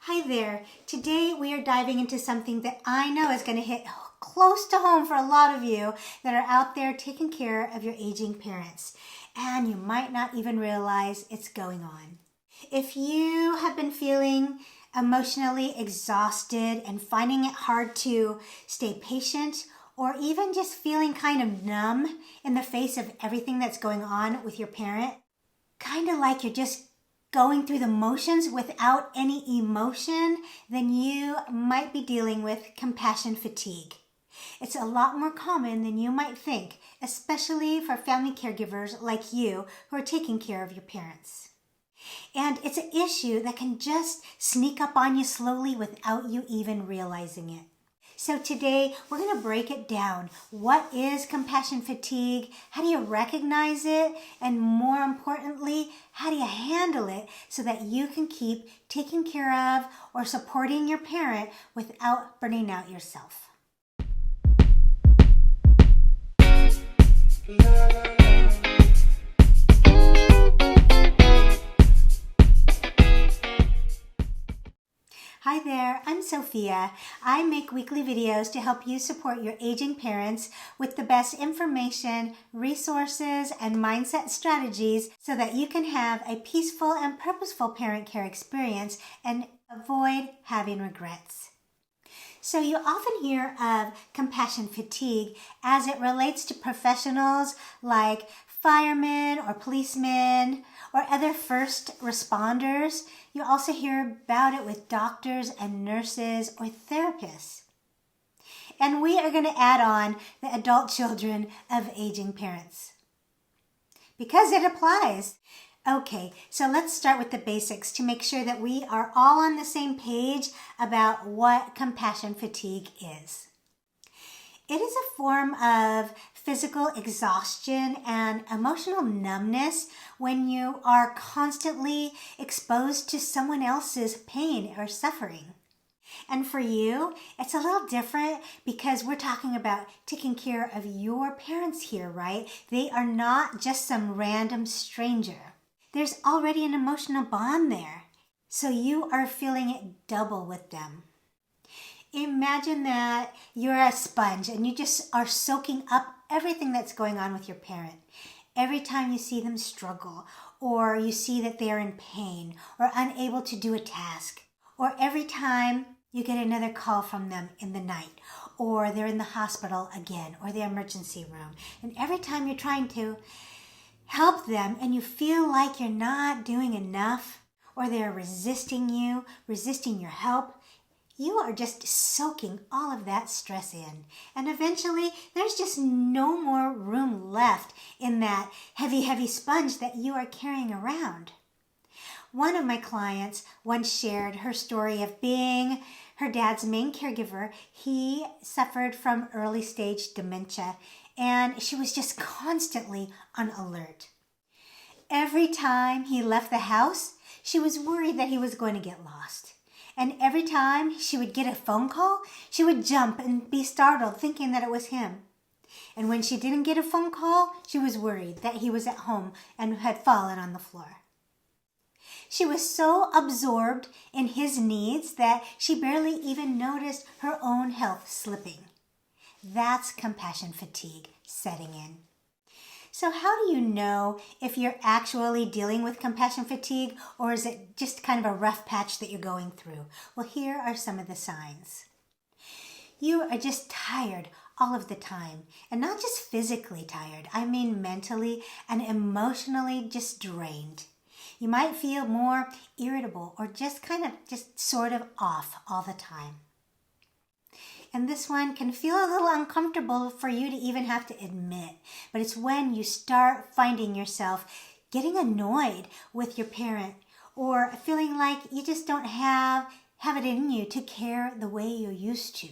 Hi there. Today we are diving into something that I know is going to hit close to home for a lot of you that are out there taking care of your aging parents. And you might not even realize it's going on. If you have been feeling emotionally exhausted and finding it hard to stay patient, or even just feeling kind of numb in the face of everything that's going on with your parent, kind of like you're just going through the motions without any emotion, then you might be dealing with compassion fatigue. It's a lot more common than you might think, especially for family caregivers like you who are taking care of your parents. And it's an issue that can just sneak up on you slowly without you even realizing it. So today, we're going to break it down. What is compassion fatigue? How do you recognize it? And more importantly, how do you handle it so that you can keep taking care of or supporting your parent without burning out yourself? Hi there, I'm Sophia. I make weekly videos to help you support your aging parents with the best information, resources, and mindset strategies so that you can have a peaceful and purposeful parent care experience and avoid having regrets. So you often hear of compassion fatigue as it relates to professionals like firemen or policemen or other first responders. You also hear about it with doctors and nurses or therapists. And we are going to add on the adult children of aging parents because it applies. Okay, so let's start with the basics to make sure that we are all on the same page about what compassion fatigue is. It is a form of physical exhaustion and emotional numbness when you are constantly exposed to someone else's pain or suffering. And for you, it's a little different because we're talking about taking care of your parents here, right? They are not just some random stranger. There's already an emotional bond there, so you are feeling it double with them. Imagine that you're a sponge and you just are soaking up everything that's going on with your parent. Every time you see them struggle, or you see that they're in pain or unable to do a task, or every time you get another call from them in the night, or they're in the hospital again, or the emergency room, and every time you're trying to help them and you feel like you're not doing enough, or they're resisting you, resisting your help, you are just soaking all of that stress in. And eventually, there's just no more room left in that heavy sponge that you are carrying around. One of my clients once shared her story of being her dad's main caregiver. He suffered from early stage dementia, and she was just constantly on alert. Every time he left the house, she was worried that he was going to get lost. And every time she would get a phone call, she would jump and be startled, thinking that it was him. And when she didn't get a phone call, she was worried that he was at home and had fallen on the floor. She was so absorbed in his needs that she barely even noticed her own health slipping. That's compassion fatigue setting in. So how do you know if you're actually dealing with compassion fatigue, or is it just kind of a rough patch that you're going through? Well, here are some of the signs. You are just tired all of the time, and not just physically tired. I mean mentally and emotionally just drained. You might feel more irritable or just sort of off all the time. And this one can feel a little uncomfortable for you to even have to admit. But it's when you start finding yourself getting annoyed with your parent or feeling like you just don't have it in you to care the way you used to.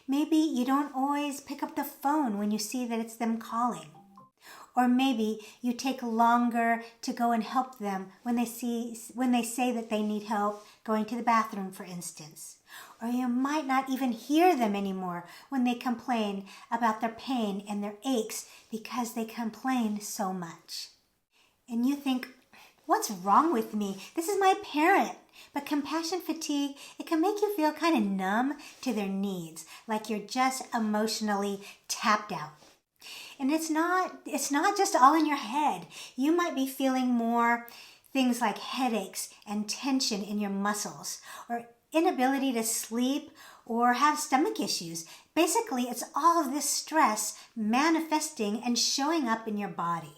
Maybe you don't always pick up the phone when you see that it's them calling. Or maybe you take longer to go and help them when they say that they need help going to the bathroom, for instance. Or you might not even hear them anymore when they complain about their pain and their aches because they complain so much. And you think, what's wrong with me? This is my parent. But compassion fatigue, it can make you feel kind of numb to their needs, like you're just emotionally tapped out. And it's not just all in your head. You might be feeling more things like headaches and tension in your muscles, or inability to sleep, or have stomach issues. Basically, it's all of this stress manifesting and showing up in your body.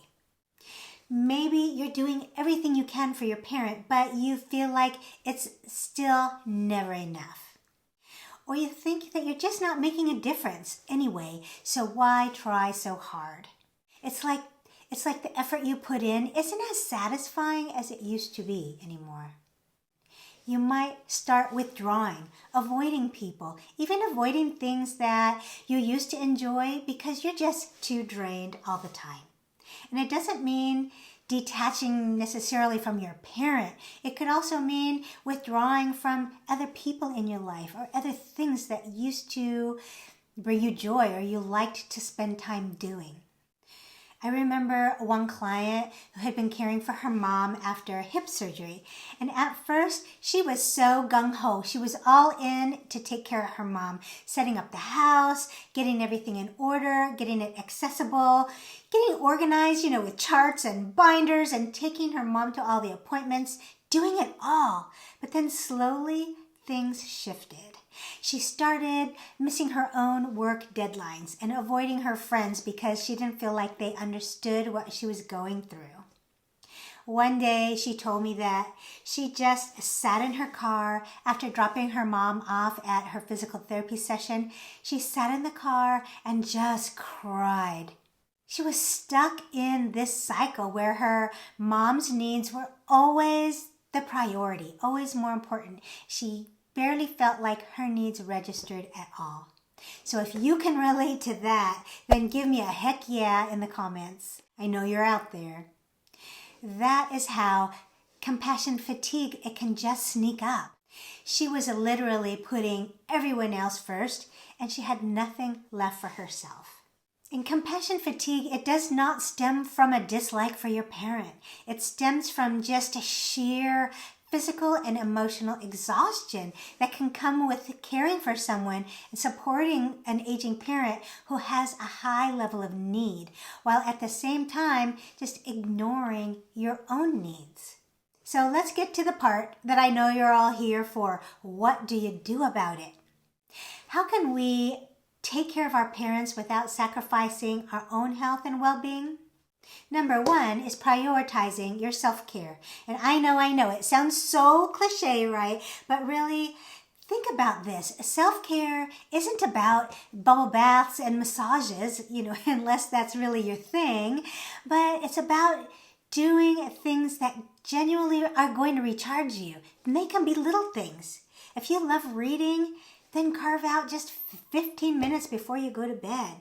Maybe you're doing everything you can for your parent, but you feel like it's still never enough. Or you think that you're just not making a difference anyway, so why try so hard? It's like the effort you put in isn't as satisfying as it used to be anymore. You might start withdrawing, avoiding people, even avoiding things that you used to enjoy because you're just too drained all the time. And it doesn't mean detaching necessarily from your parent. It could also mean withdrawing from other people in your life or other things that used to bring you joy or you liked to spend time doing. I remember one client who had been caring for her mom after hip surgery. And at first, she was so gung-ho. She was all in to take care of her mom, setting up the house, getting everything in order, getting it accessible, getting organized, with charts and binders, and taking her mom to all the appointments, doing it all. But then slowly, things shifted. She started missing her own work deadlines and avoiding her friends because she didn't feel like they understood what she was going through. One day, she told me that she just sat in her car after dropping her mom off at her physical therapy session. She sat in the car and just cried. She was stuck in this cycle where her mom's needs were always the priority, always more important. She barely felt like her needs registered at all. So if you can relate to that, then give me a heck yeah in the comments. I know you're out there. That is how compassion fatigue, it can just sneak up. She was literally putting everyone else first, and she had nothing left for herself. And compassion fatigue, it does not stem from a dislike for your parent. It stems from just a sheer physical and emotional exhaustion that can come with caring for someone and supporting an aging parent who has a high level of need, while at the same time just ignoring your own needs. So let's get to the part that I know you're all here for. What do you do about it? How can we take care of our parents without sacrificing our own health and well-being? Number one is prioritizing your self-care. And I know, it sounds so cliche, right? But really, think about this. Self-care isn't about bubble baths and massages, unless that's really your thing. But it's about doing things that genuinely are going to recharge you. And they can be little things. If you love reading, then carve out just 15 minutes before you go to bed.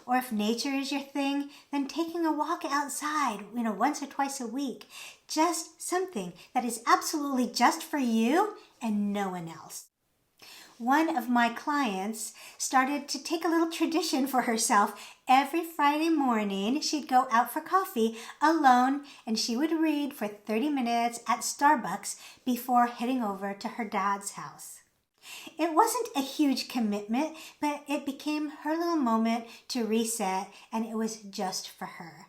Or if nature is your thing, then taking a walk outside, once or twice a week. Just something that is absolutely just for you and no one else. One of my clients started to take a little tradition for herself. Every Friday morning, she'd go out for coffee alone, and she would read for 30 minutes at Starbucks before heading over to her dad's house. It wasn't a huge commitment, but it became her little moment to reset, and it was just for her.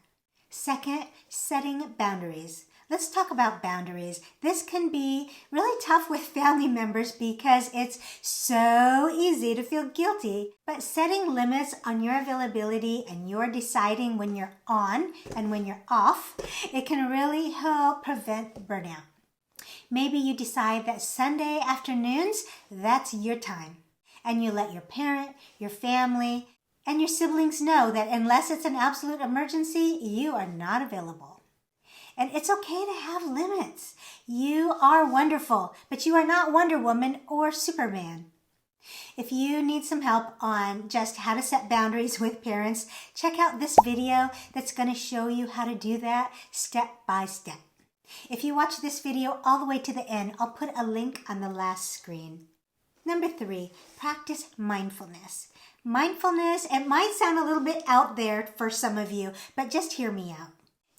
Second, setting boundaries. Let's talk about boundaries. This can be really tough with family members because it's so easy to feel guilty. But setting limits on your availability and you're deciding when you're on and when you're off, it can really help prevent burnout. Maybe you decide that Sunday afternoons, that's your time. And you let your parent, your family, and your siblings know that unless it's an absolute emergency, you are not available. And it's okay to have limits. You are wonderful, but you are not Wonder Woman or Superman. If you need some help on just how to set boundaries with parents, check out this video that's going to show you how to do that step by step. If you watch this video all the way to the end, I'll put a link on the last screen. Number 3, practice mindfulness. Mindfulness, it might sound a little bit out there for some of you, but just hear me out.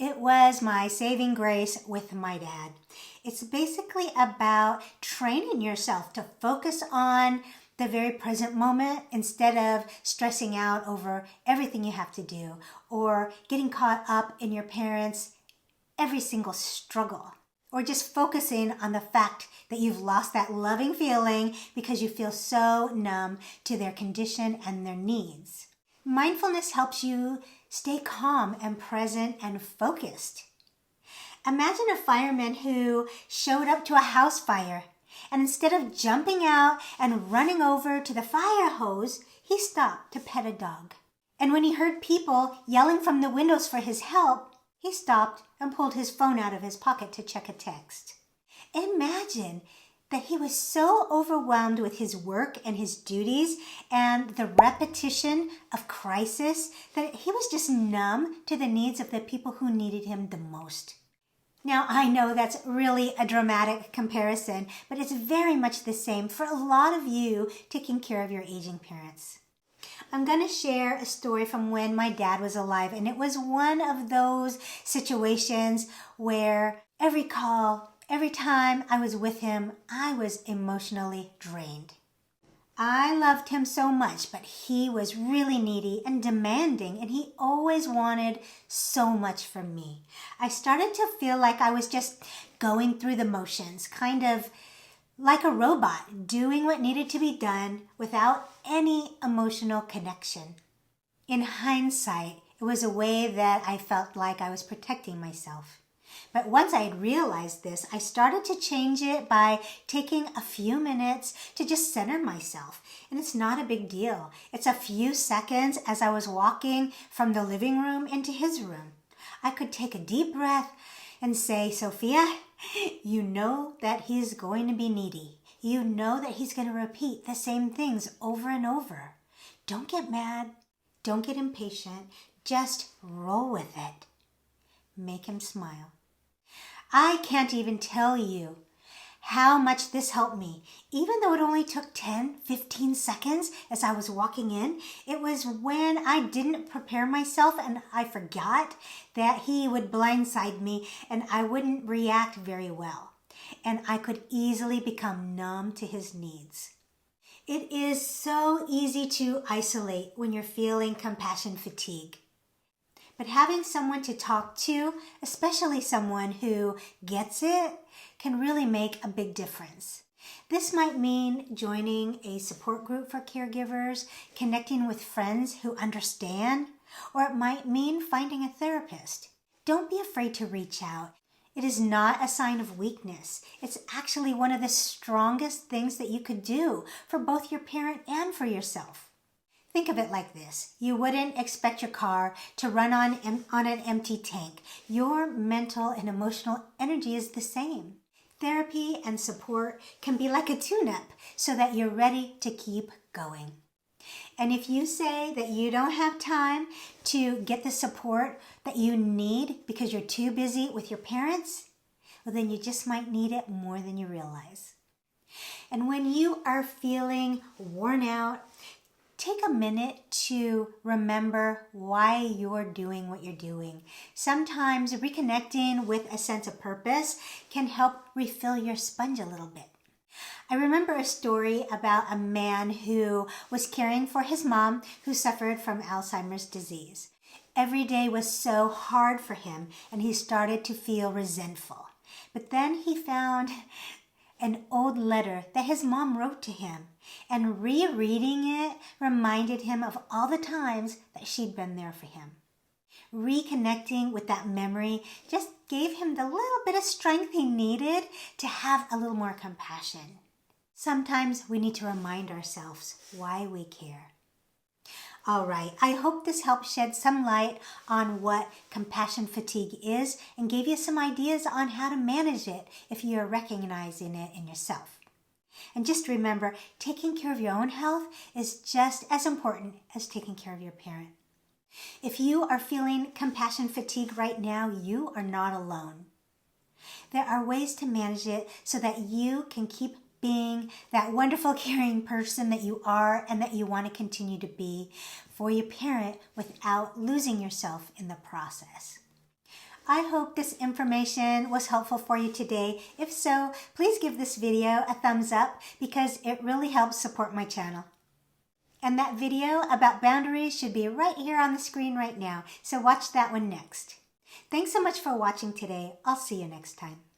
It was my saving grace with my dad. It's basically about training yourself to focus on the very present moment instead of stressing out over everything you have to do or getting caught up in your parents' every single struggle, or just focusing on the fact that you've lost that loving feeling because you feel so numb to their condition and their needs. Mindfulness helps you stay calm and present and focused. Imagine a fireman who showed up to a house fire, and instead of jumping out and running over to the fire hose, he stopped to pet a dog. And when he heard people yelling from the windows for his help, he stopped and pulled his phone out of his pocket to check a text. Imagine that he was so overwhelmed with his work and his duties and the repetition of crisis that he was just numb to the needs of the people who needed him the most. Now, I know that's really a dramatic comparison, but it's very much the same for a lot of you taking care of your aging parents. I'm going to share a story from when my dad was alive, and it was one of those situations where every call, every time I was with him, I was emotionally drained. I loved him so much, but he was really needy and demanding, and he always wanted so much from me. I started to feel like I was just going through the motions, kind of like a robot, doing what needed to be done without any emotional connection. In hindsight, it was a way that I felt like I was protecting myself. But once I had realized this, I started to change it by taking a few minutes to just center myself. And it's not a big deal. It's a few seconds as I was walking from the living room into his room. I could take a deep breath and say, Sophia, you know that he's going to be needy. You know that he's going to repeat the same things over and over. Don't get mad. Don't get impatient. Just roll with it. Make him smile. I can't even tell you how much this helped me. Even though it only took 10, 15 seconds as I was walking in, it was when I didn't prepare myself and I forgot that he would blindside me and I wouldn't react very well. And I could easily become numb to his needs. It is so easy to isolate when you're feeling compassion fatigue. But having someone to talk to, especially someone who gets it, can really make a big difference. This might mean joining a support group for caregivers, connecting with friends who understand, or it might mean finding a therapist. Don't be afraid to reach out. It is not a sign of weakness. It's actually one of the strongest things that you could do for both your parent and for yourself. Think of it like this. You wouldn't expect your car to run on an empty tank. Your mental and emotional energy is the same. Therapy and support can be like a tune-up so that you're ready to keep going. And if you say that you don't have time to get the support that you need because you're too busy with your parents, well, then you just might need it more than you realize. And when you are feeling worn out, take a minute to remember why you're doing what you're doing. Sometimes reconnecting with a sense of purpose can help refill your sponge a little bit. I remember a story about a man who was caring for his mom who suffered from Alzheimer's disease. Every day was so hard for him and he started to feel resentful. But then he found an old letter that his mom wrote to him, and rereading it reminded him of all the times that she'd been there for him. Reconnecting with that memory just gave him the little bit of strength he needed to have a little more compassion. Sometimes we need to remind ourselves why we care. All right, I hope this helped shed some light on what compassion fatigue is and gave you some ideas on how to manage it if you're recognizing it in yourself. And just remember, taking care of your own health is just as important as taking care of your parent. If you are feeling compassion fatigue right now, you are not alone. There are ways to manage it so that you can keep being that wonderful, caring person that you are and that you want to continue to be for your parent without losing yourself in the process. I hope this information was helpful for you today. If so, please give this video a thumbs up because it really helps support my channel. And that video about boundaries should be right here on the screen right now, so watch that one next. Thanks so much for watching today. I'll see you next time.